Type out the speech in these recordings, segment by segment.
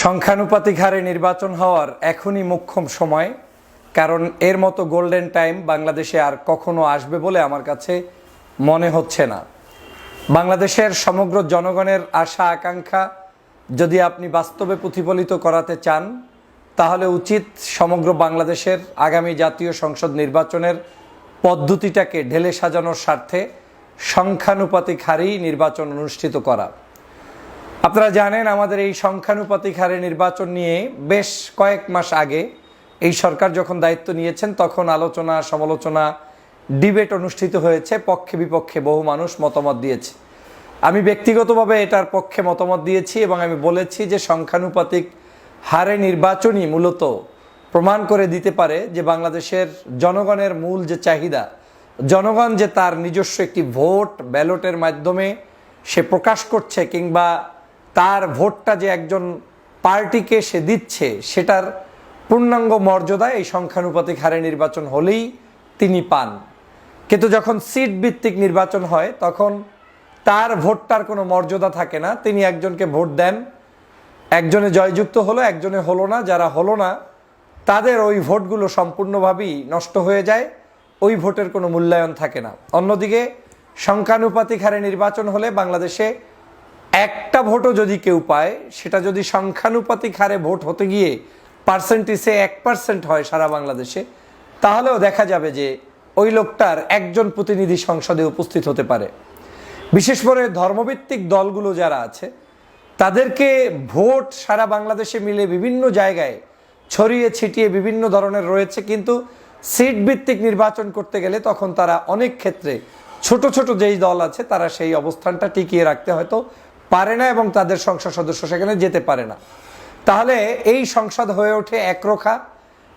সংখ্যানুপাতিক হারে নির্বাচন হওয়ার এখনই মোক্ষম সময়, কারণ এর মতো গোল্ডেন টাইম বাংলাদেশে আর কখনো আসবে বলে আমার কাছে মনে হচ্ছে না। বাংলাদেশের সমগ্র জনগণের আশা আকাঙ্ক্ষা যদি আপনি বাস্তবে প্রতিফলিত করাতে চান, তাহলে উচিত সমগ্র বাংলাদেশের আগামী জাতীয় সংসদ নির্বাচনের পদ্ধতিটাকে ঢেলে সাজানোর স্বার্থে সংখ্যানুপাতিক হারেই নির্বাচন অনুষ্ঠিত করা। আপনারা জানেন, আমাদের এই সংখ্যানুপাতিক হারে নির্বাচন নিয়ে বেশ কয়েক মাস আগে এই সরকার যখন দায়িত্ব নিয়েছেন, তখন আলোচনা সমালোচনা ডিবেট অনুষ্ঠিত হয়েছে। পক্ষে বিপক্ষে বহু মানুষ মতামত দিয়েছে। আমি ব্যক্তিগতভাবে এটার পক্ষে মতামত দিয়েছি এবং আমি বলেছি যে সংখ্যানুপাতিক হারে নির্বাচনই মূলত প্রমাণ করে দিতে পারে যে বাংলাদেশের জনগণের মূল যে চাহিদা, জনগণ যে তার নিজস্ব একটি ভোট ব্যালটের মাধ্যমে সে প্রকাশ করছে, কিংবা তার ভোটটা যে একজন পার্টিকে সে দিচ্ছে, সেটার পূর্ণাঙ্গ মর্যাদা এই সংখ্যানুপাতিক হারে নির্বাচন হলেই তিনি পান। কিন্তু যখন সিট ভিত্তিক নির্বাচন হয়, তখন তার ভোটটার কোনো মর্যাদা থাকে না। তিনি একজনকে ভোট দেন, একজনে জয়যুক্ত হলো, একজনে হলো না। যারা হলো না তাদের ওই ভোটগুলো সম্পূর্ণভাবেই নষ্ট হয়ে যায়, ওই ভোটের কোনো মূল্যায়ন থাকে না। অন্যদিকে সংখ্যানুপাতিক হারে নির্বাচন হলে বাংলাদেশে একটা ভোটও যদি কেউ পায়, সেটা যদি সংখ্যানুপাতিক হারে ভোট হতে গিয়ে পার্সেন্টেজে 1% হয় সারা বাংলাদেশে, তাহলেও দেখা যাবে যে ওই লোকটার একজন প্রতিনিধি সংসদে উপস্থিত হতে পারে। বিশেষ করে ধর্মভিত্তিক দলগুলো যারা আছে, তাদেরকে ভোট সারা বাংলাদেশে মিলে বিভিন্ন জায়গায় ছড়িয়ে ছিটিয়ে বিভিন্ন ধরনের রয়েছে, কিন্তু সিট ভিত্তিক নির্বাচন করতে গেলে তখন তারা অনেক ক্ষেত্রে ছোট ছোট যেই দল আছে, তারা সেই অবস্থানটা টিকিয়ে রাখতে হয়তো পারে না এবং তাদের সংসদ সদস্য সেখানে যেতে পারে না। তাহলে এই সংসদ হয়ে ওঠে একরোখা,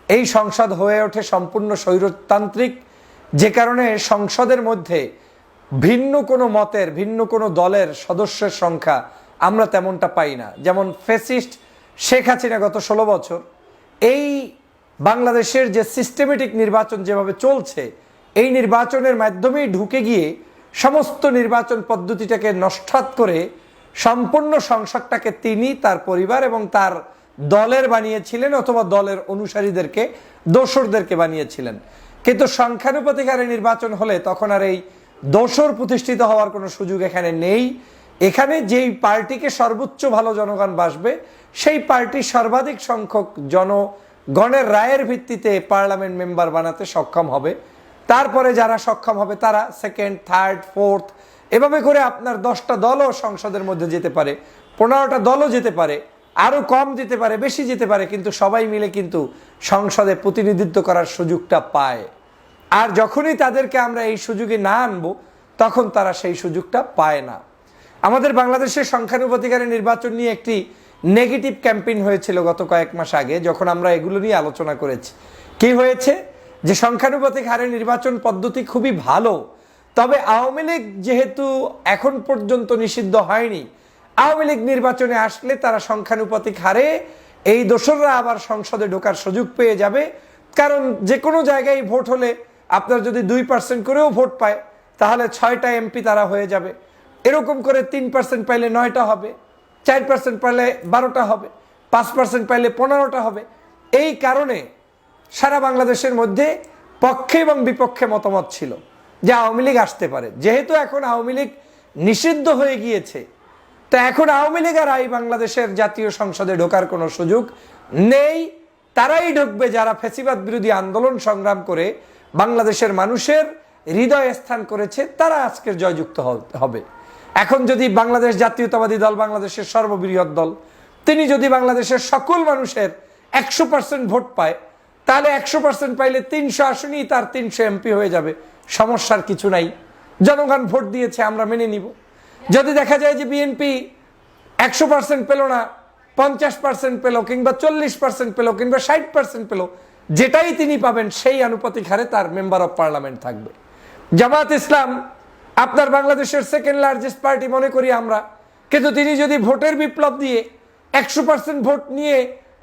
এই সংসদ হয়ে ওঠে সম্পূর্ণ স্বৈরতান্ত্রিক, যে কারণে সংসদের মধ্যে ভিন্ন কোনো মতের, ভিন্ন কোনো দলের সদস্যের সংখ্যা আমরা তেমনটা পাই না। যেমন ফ্যাসিস্ট শেখ হাসিনা গত 16 বছর এই বাংলাদেশের যে সিস্টেমেটিক নির্বাচন যেভাবে চলছে, এই নির্বাচনের মাধ্যমেই ঢুকে গিয়ে সমস্ত নির্বাচন পদ্ধতিটাকে নস্যাৎ করে সম্পূর্ণ সংসদটাকে তিনি, তার পরিবার এবং তার দলের বানিয়েছিলেন, অথবা দলের অনুসারীদেরকে, দোসরদেরকে বানিয়েছিলেন। কিন্তু সংখ্যানুপাতিক হারে নির্বাচন হলে তখন আর এই দোসর প্রতিষ্ঠিত হওয়ার কোনো সুযোগ এখানে নেই। এখানে যেই পার্টিকে সর্বোচ্চ ভালো জনগণ বাসবে, সেই পার্টি সর্বাধিক সংখ্যক জনগণের রায়ের ভিত্তিতে পার্লামেন্ট মেম্বার বানাতে সক্ষম হবে। তারপরে যারা সক্ষম হবে তারা সেকেন্ড, থার্ড, ফোর্থ, এভাবে করে আপনার 10টা দলও সংসদের মধ্যে যেতে পারে, 15টা দলও যেতে পারে, আরও কম যেতে পারে, বেশি যেতে পারে, কিন্তু সবাই মিলে কিন্তু সংসদে প্রতিনিধিত্ব করার সুযোগটা পায়। আর যখনই তাদেরকে আমরা এই সুযোগে না আনবো, তখন তারা সেই সুযোগটা পায় না। আমাদের বাংলাদেশের সংখ্যানুপাতিক হারে নির্বাচন নিয়ে একটি নেগেটিভ ক্যাম্পেইন হয়েছিল গত কয়েক মাস আগে, যখন আমরা এগুলো নিয়ে আলোচনা করেছি। কি হয়েছে যে সংখ্যানুপাতিক হারে নির্বাচন পদ্ধতি খুবই ভালো, তবে আওয়ামী লীগ যেহেতু এখন পর্যন্ত নিষিদ্ধ হয়নি, আওয়ামী লীগ নির্বাচনে আসলে তারা সংখ্যানুপাতিক হারে এই দোসররা আবার সংসদে ঢোকার সুযোগ পেয়ে যাবে। কারণ যে কোনো জায়গায় ভোট হলে আপনার যদি 2% করেও ভোট পায়, তাহলে 6টা এমপি তারা হয়ে যাবে। এরকম করে 3% পাইলে 9টা হবে, 4% পাইলে 12টা হবে, 5% পাইলে 15টা হবে। এই কারণে সারা বাংলাদেশের মধ্যে পক্ষে এবং বিপক্ষে মতামত ছিল যে আওয়ামী লীগ আসতে পারে। যেহেতু এখন আওয়ামী লীগ নিষিদ্ধ হয়ে গিয়েছে, তা এখন আওয়ামী লীগ আর এই বাংলাদেশের জাতীয় সংসদে ঢোকার কোনো সুযোগ নেই। তারাই ঢুকবে যারা ফ্যাসিবাদ বিরোধী আন্দোলন সংগ্রাম করে বাংলাদেশের মানুষের হৃদয়ে স্থান করেছে, তারা আজকের জয়যুক্ত হবে। এখন যদি বাংলাদেশ জাতীয়তাবাদী দল, বাংলাদেশের সর্ববৃহৎ দল, তিনি যদি বাংলাদেশের সকল মানুষের 100% ভোট পায়, তাহলে 100% পাইলে 300 আসনই তার 300 এমপি হয়ে যাবে। সমস্যার কিছু নাই, জনগণ ভোট দিয়েছে, আমরা মেনে নিব। যদি দেখা যায় যে বিএনপি 100% পেল না, 50% পেল, কিংবা 40% পেল, কিংবা 60% পেল, যেটাই তিনি পাবেন সেই আনুপাতিক হারে তার মেম্বার অফ পার্লামেন্ট থাকবে। জামাত ইসলাম আপনার বাংলাদেশের সেকেন্ড লার্জেস্ট পার্টি মনে করি আমরা, কিন্তু তিনি যদি ভোটের বিপ্লব দিয়ে 100% ভোট নিয়ে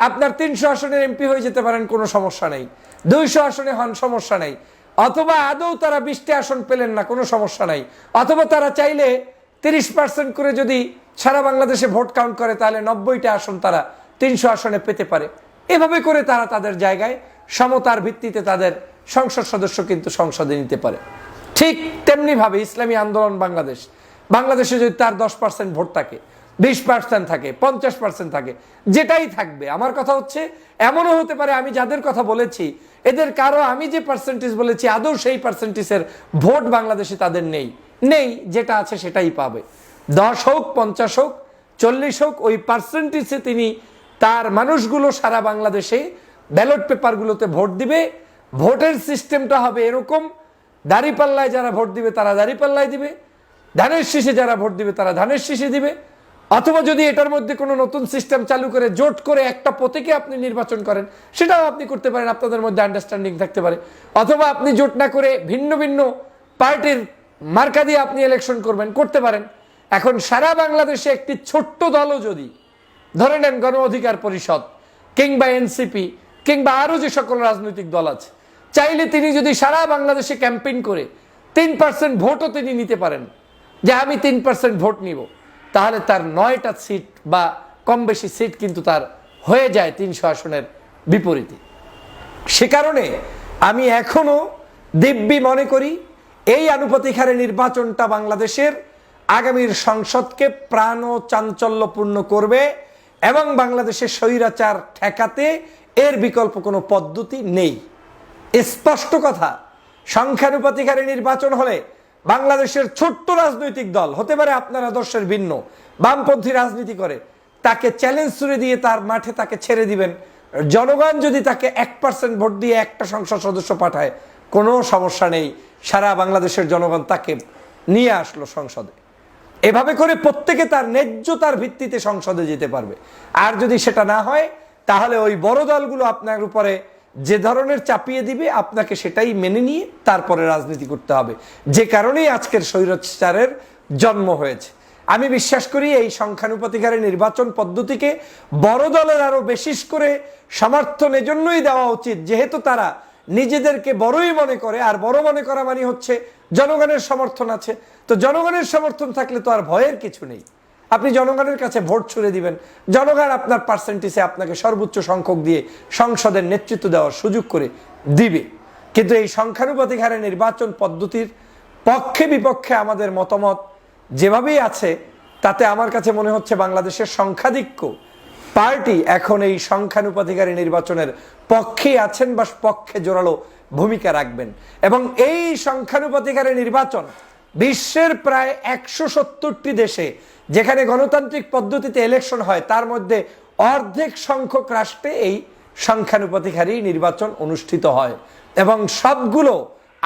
আপনার 300 আসনের এমপি হয়ে যেতে পারেন, কোনো সমস্যা নেই। 200 আসনে হন, সমস্যা নেই। অথবা আদৌ তারা 20টা আসন পেলেন না, কোনো সমস্যা নাই। অথবা তারা চাইলে 30% করে যদি সারা বাংলাদেশে ভোট কাউন্ট করে, তাহলে 90টা আসন তারা 300 আসনে পেতে পারে। এভাবে করে তারা তাদের জায়গায় সমতার ভিত্তিতে তাদের সংসদ সদস্য কিন্তু সংসদে নিতে পারে। ঠিক তেমনিভাবে ইসলামী আন্দোলন বাংলাদেশে যদি তার 10% ভোট থাকে, 20% থাকে, 50% থাকে, যেটাই থাকবে, আমার কথা হচ্ছে এমনও হতে পারে আমি যাদের কথা বলেছি এদের কারো আমি যে পার্সেন্টেজ বলেছি আদৌ সেই পার্সেন্টেজের ভোট বাংলাদেশে তাদের নেই, যেটা আছে সেটাই পাবে। 10 হোক, 50 হোক, 40 হোক, ওই পার্সেন্টেজে তিনি তার মানুষগুলো সারা বাংলাদেশে ব্যালট পেপারগুলোতে ভোট দিবে। ভোটের সিস্টেমটা হবে এরকম, দাঁড়িপাল্লায় যারা ভোট দিবে তারা দাঁড়িপাল্লায় দিবে, ধানের শীষে যারা ভোট দিবে তারা ধানের শীষে দিবে। অথবা যদি এটার মধ্যে কোনো নতুন সিস্টেম চালু করে জোট করে একটা প্রতীকে আপনি নির্বাচন করেন, সেটাও আপনি করতে পারেন, আপনাদের মধ্যে আন্ডারস্ট্যান্ডিং থাকতে পারে। অথবা আপনি জোট না করে ভিন্ন ভিন্ন পার্টির মার্কা দিয়ে আপনি ইলেকশন করতে পারেন। এখন সারা বাংলাদেশে একটি ছোট্ট দলও যদি ধরে নেন গণ অধিকার পরিষদ কিংবা এনসিপি কিংবা আরো যে সকল রাজনৈতিক দল আছে, চাইলে তিনি যদি সারা বাংলাদেশে ক্যাম্পেইন করে 3% ভোটও তিনি নিতে পারেন, যে আমি 3% ভোট নিব, তাহলে তার 9টা সিট বা কম বেশি সিট কিন্তু তার হয়ে যায় 300 আসনের বিপরীতে। সে কারণে আমি এখনো দিব্যি মনে করি এই আনুপাতিক হারে নির্বাচনটা বাংলাদেশের আগামীর সংসদকে প্রাণ ও চাঞ্চল্যপূর্ণ করবে এবং বাংলাদেশের স্বৈরাচার ঠেকাতে এর বিকল্প কোনো পদ্ধতি নেই। স্পষ্ট কথা, সংখ্যানুপাতিক হারে নির্বাচন হলে বাংলাদেশের ছোট্ট রাজনৈতিক দল হতে পারে আপনার আদর্শের ভিন্ন, বামপন্থী রাজনীতি করে, তাকে চ্যালেঞ্জ ছুড়ে দিয়ে তার মাঠে তাকে ছেড়ে দিবেন। জনগণ যদি তাকে 1% ভোট দিয়ে একটা সংসদ সদস্য পাঠায়, কোনো সমস্যা নেই, সারা বাংলাদেশের জনগণ তাকে নিয়ে আসলো সংসদে। এভাবে করে প্রত্যেকে তার ন্যায্যতার ভিত্তিতে সংসদে যেতে পারবে। আর যদি সেটা না হয়, তাহলে ওই বড় দলগুলো আপনার উপরে যে ধরনের চাপিয়ে দিবে, আপনাকে সেটাই মেনে নিয়ে তারপরে রাজনীতি করতে হবে। যে কারণেই আজকের স্বৈরাচারের জন্ম হয়েছে। আমি বিশ্বাস করি এই সংখ্যানুপাতিক হারে নির্বাচন পদ্ধতিকে বড় দলের আরো বেশি করে সমর্থন এজন্যই দেওয়া উচিত, যেহেতু তারা নিজেদেরকে বড়ই মনে করে। আর বড় মনে করা মানে হচ্ছে জনগণের সমর্থন আছে, তো জনগণের সমর্থন থাকলে তো আর ভয়ের কিছু নেই। আপনি জনগণের কাছে ভোট ছুড়ে দিবেন, জনগণ আপনার পার্সেন্টেজে আপনাকে সর্বোচ্চ সংখ্যক দিয়ে সংসদের নেতৃত্ব দেওয়ার সুযোগ করে দিবে। কিন্তু এই সংখ্যানুপাতিক হারে নির্বাচন পদ্ধতির পক্ষে বিপক্ষে আমাদের মতামত যেভাবেই আছে, তাতে আমার কাছে মনে হচ্ছে বাংলাদেশের সংখ্যাধিক্য পার্টি এখন এই সংখ্যানুপাতিক হারে নির্বাচনের পক্ষে আছেন বা পক্ষে জোরালো ভূমিকা রাখবেন। এবং এই সংখ্যানুপাতিক হারে নির্বাচন বিশ্বের প্রায় 170টি দেশে যেখানে গণতান্ত্রিক পদ্ধতিতে ইলেকশন হয়, তার মধ্যে অর্ধেক সংখ্যক রাষ্ট্রে এই সংখ্যানুপাতিক হারে নির্বাচন অনুষ্ঠিত হয়। এবং সবগুলো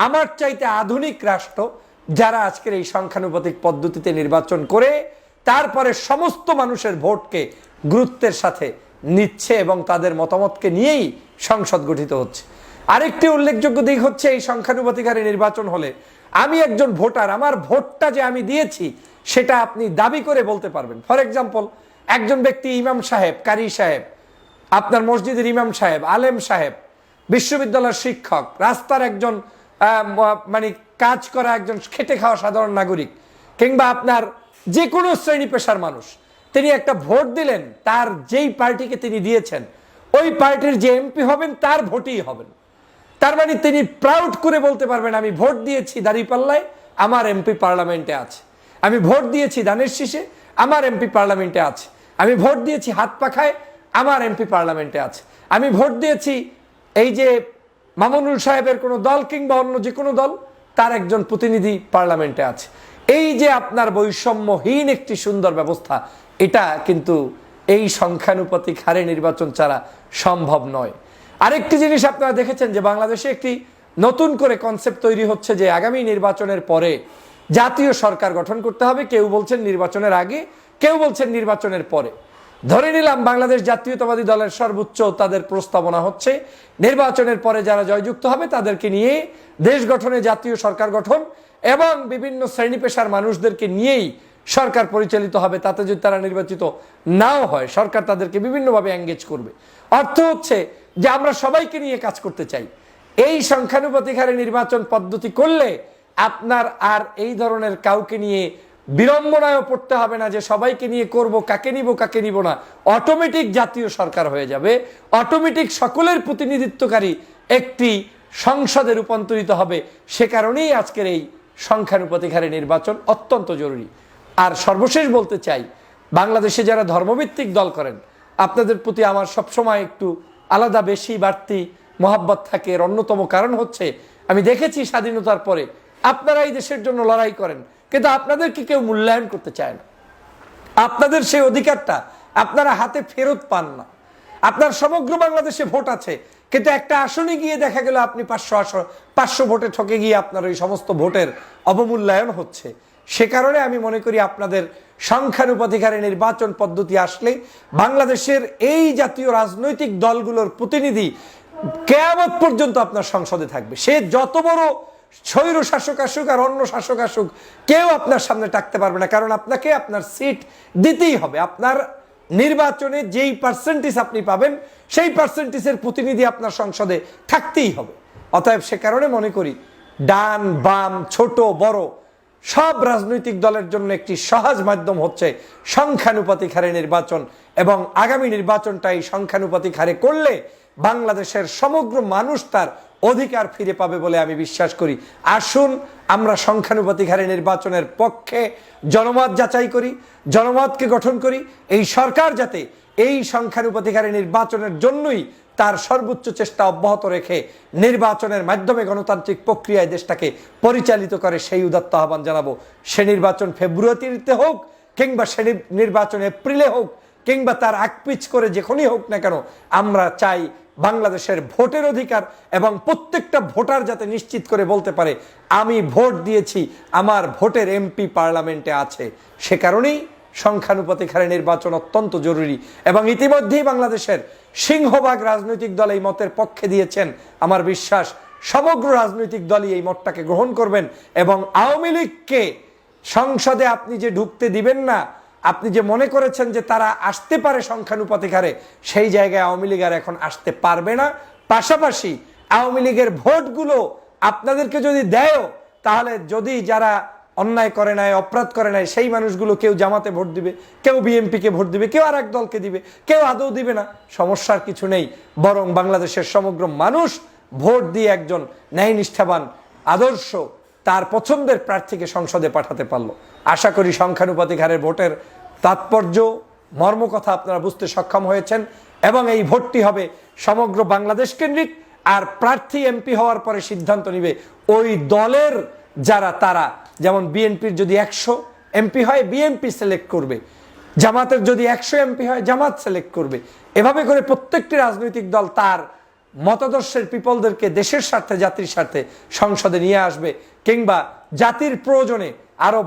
আমার চাইতে আধুনিক রাষ্ট্র, যারা আজকের এই সংখ্যানুপাতিক পদ্ধতিতে নির্বাচন করে তারপরে সমস্ত মানুষের ভোটকে গুরুত্বের সাথে নিচ্ছে এবং তাদের মতামতকে নিয়েই সংসদ গঠিত হচ্ছে। আরেকটি উল্লেখযোগ্য দিক হচ্ছে এই সংখ্যানুপাতিক হারে নির্বাচন হলে আমি একজন ভোটার, আমার ভোটটা যে আমি দিয়েছি সেটা আপনি দাবি করে বলতে পারবেন। ফর এক্সাম্পল, একজন ব্যক্তি ইমাম সাহেব, কারি সাহেব, আপনার মসজিদের ইমাম সাহেব, আলেম সাহেব, বিশ্ববিদ্যালয়ের শিক্ষক, রাস্তার একজন মানে কাজ করা একজন খেটে খাওয়া সাধারণ নাগরিক, কিংবা আপনার যে কোনো শ্রেণী পেশার মানুষ, তিনি একটা ভোট দিলেন, তার যেই পার্টিকে তিনি দিয়েছেন ওই পার্টির যে এমপি হবেন তার ভোটই হবেন। তার মানে তিনি প্রাউড করে বলতে পারবেন, আমি ভোট দিয়েছি দাঁড়িপাল্লায়, আমার এমপি পার্লামেন্টে আছে। আমি ভোট দিয়েছি ধানের শীষে, আমার এমপি পার্লামেন্টে আছে। আমি ভোট দিয়েছি হাত পাখায়, আমার এমপি পার্লামেন্টে আছে। আমি ভোট দিয়েছি এই যে মামুনুল সাহেবের কোনো দল কিংবা অন্য যে কোনো দল, তার একজন প্রতিনিধি পার্লামেন্টে আছে। এই যে আপনার বৈষম্যহীন একটি সুন্দর ব্যবস্থা, এটা কিন্তু এই সংখ্যানুপাতিক হারে নির্বাচন ছাড়া সম্ভব নয়। আরেকটি জিনিস আপনারা দেখেছেন যে বাংলাদেশে একটি নতুন করে কনসেপ্ট তৈরি হচ্ছে যে আগামী নির্বাচনের পরে জাতীয় সরকার গঠন করতে হবে। কেউ বলছেন নির্বাচনের আগে, কেউ বলছেন নির্বাচনের পরে। ধরে নিলাম বাংলাদেশ জাতীয়তাবাদী দলের সর্বোচ্চ তাদের প্রস্তাবনা হচ্ছে নির্বাচনের পরে যারা জয়যুক্ত হবে তাদেরকে নিয়ে দেশ গঠনে জাতীয় সরকার গঠন এবং বিভিন্ন শ্রেণী পেশার মানুষদেরকে নিয়েই সরকার পরিচালিত হবে। তাতে যদি তারা নির্বাচিত নাও হয়, সরকার তাদেরকে বিভিন্নভাবে এঙ্গেজ করবে। অর্থ হচ্ছে যে আমরা সবাইকে নিয়ে কাজ করতে চাই। এই সংখ্যানুপাতিক হারে নির্বাচন পদ্ধতি করলে আপনার আর এই ধরনের কাউকে নিয়ে বিড়ম্বনায়ও পড়তে হবে না যে সবাইকে নিয়ে করব, কাকে নিব কাকে নিব না। অটোমেটিক জাতীয় সরকার হয়ে যাবে, অটোমেটিক সকলের প্রতিনিধিত্বকারী একটি সংসদে রূপান্তরিত হবে। সে কারণেই আজকের এই সংখ্যানুপাতিক হারে নির্বাচন অত্যন্ত জরুরি। আর সর্বশেষ বলতে চাই, বাংলাদেশে যারা ধর্মভিত্তিক দল করেন, আপনাদের প্রতি আমার সবসময় একটু আলাদা বেশি বাড়তি মহাব্বত থাকে। এর অন্যতম কারণ হচ্ছে, আমি দেখেছি স্বাধীনতার পরে আপনারা এই দেশের জন্য লড়াই করেন, কিন্তু আপনাদেরকে কেউ মূল্যায়ন করতে চায় না। আপনাদের সেই অধিকারটা আপনারা হাতে ফেরত পান না। আপনার সমগ্র বাংলাদেশে ভোট আছে, কিন্তু একটা আসনে গিয়ে দেখা গেল আপনি 500 ভোটে ঠকে গিয়ে আপনার ওই সমস্ত ভোটের অবমূল্যায়ন হচ্ছে। সে কারণে আমি মনে করি আপনাদের সংখ্যানুপাতিক হারে নির্বাচন পদ্ধতি আসলে বাংলাদেশের এই জাতীয় রাজনৈতিক দলগুলোর প্রতিনিধি কিয়ামত পর্যন্ত আপনার সংসদে থাকবে। সে যত বড় স্বৈর শাসক আসুক আর অন্য শাসক আসুক, কেউ আপনার সামনে টাকতে পারবে না, কারণ আপনাকে আপনার সিট দিতেই হবে। আপনার নির্বাচনে যেই পার্সেন্টেজ আপনি পাবেন, সেই পার্সেন্টেজের প্রতিনিধি আপনার সংসদে থাকতেই হবে। অতএব সে কারণে মনে করি ডান বাম ছোট বড় সব রাজনৈতিক দলের জন্য একটি সহজ মাধ্যম হচ্ছে সংখ্যানুপাতিক হারে নির্বাচন, এবং আগামী নির্বাচনটা এই সংখ্যানুপাতিক হারে করলে বাংলাদেশের সমগ্র মানুষ তার অধিকার ফিরে পাবে বলে আমি বিশ্বাস করি। আসুন আমরা সংখ্যানুপাতিক হারে নির্বাচনের পক্ষে জনমত যাচাই করি, জনমতকে গঠন করি। এই সরকার যাতে এই সংখ্যানুপাতিক হারে নির্বাচনের জন্যই তার সর্বোচ্চ চেষ্টা অব্যাহত রেখে নির্বাচনের মাধ্যমে গণতান্ত্রিক প্রক্রিয়ায় দেশটাকে পরিচালিত করে, সেই উদাত্ত আহ্বান জানাবো। সে নির্বাচন ফেব্রুয়ারিতে হোক, কিংবা সে নির্বাচন এপ্রিলে হোক, কিংবা তার আকপিচ করে যেখানেই হোক না কেন, আমরা চাই বাংলাদেশের ভোটের অধিকার, এবং প্রত্যেকটা ভোটার যাতে নিশ্চিত করে বলতে পারে আমি ভোট দিয়েছি, আমার ভোটের এমপি পার্লামেন্টে আছে। সে কারণেই সংখ্যানুপাতিক হারে নির্বাচন অত্যন্ত জরুরি, এবং ইতিমধ্যেই বাংলাদেশের সিংহভাগ রাজনৈতিক দল এই মতের পক্ষে দিয়েছেন। আমার বিশ্বাস সমগ্র রাজনৈতিক দলই এই মতটাকে গ্রহণ করবেন, এবং আওয়ামী লীগকে সংসদে আপনি যে ঢুকতে দিবেন না, আপনি যে মনে করেছেন যে তারা আসতে পারে সংখ্যানুপাতিক হারে, সেই জায়গায় আওয়ামী লীগ আর এখন আসতে পারবে না। পাশাপাশি আওয়ামী লীগের ভোটগুলো আপনাদেরকে যদি দেয়, তাহলে যদি যারা অন্যায় করে নাই, অপরাধ করে নাই, সেই মানুষগুলো কেউ জামাতে ভোট দিবে, কেউ বিএনপিকে ভোট দিবে, কেউ আর এক দলকে দিবে, কেউ আদৌ দিবে না। সমস্যার কিছু নেই, বরং বাংলাদেশের সমগ্র মানুষ ভোট দিয়ে একজন ন্যায়নিষ্ঠাবান আদর্শ তার পছন্দের প্রার্থীকে সংসদে পাঠাতে পারলো। আশা করি সংখ্যানুপাতিক হারের ভোটের তাৎপর্য মর্মকথা আপনারা বুঝতে সক্ষম হয়েছেন, এবং এই ভোটটি হবে সমগ্র বাংলাদেশ কেন্দ্রিক। আর প্রার্থী এমপি হওয়ার পরে সিদ্ধান্ত নিবে ওই দলের যারা, তারা যেমন বিএনপির যদি 100 এমপি হয় বিএনপি সিলেক্ট করবে, জামাতের যদি 100 এমপি হয় জামাত সিলেক্ট করবে। এভাবে করে প্রত্যেকটি রাজনৈতিক দল তার মতাদর্শের পিপলদেরকে দেশের স্বার্থে জাতির স্বার্থে সংসদে নিয়ে আসবে, কিংবা জাতির প্রয়োজনে আরো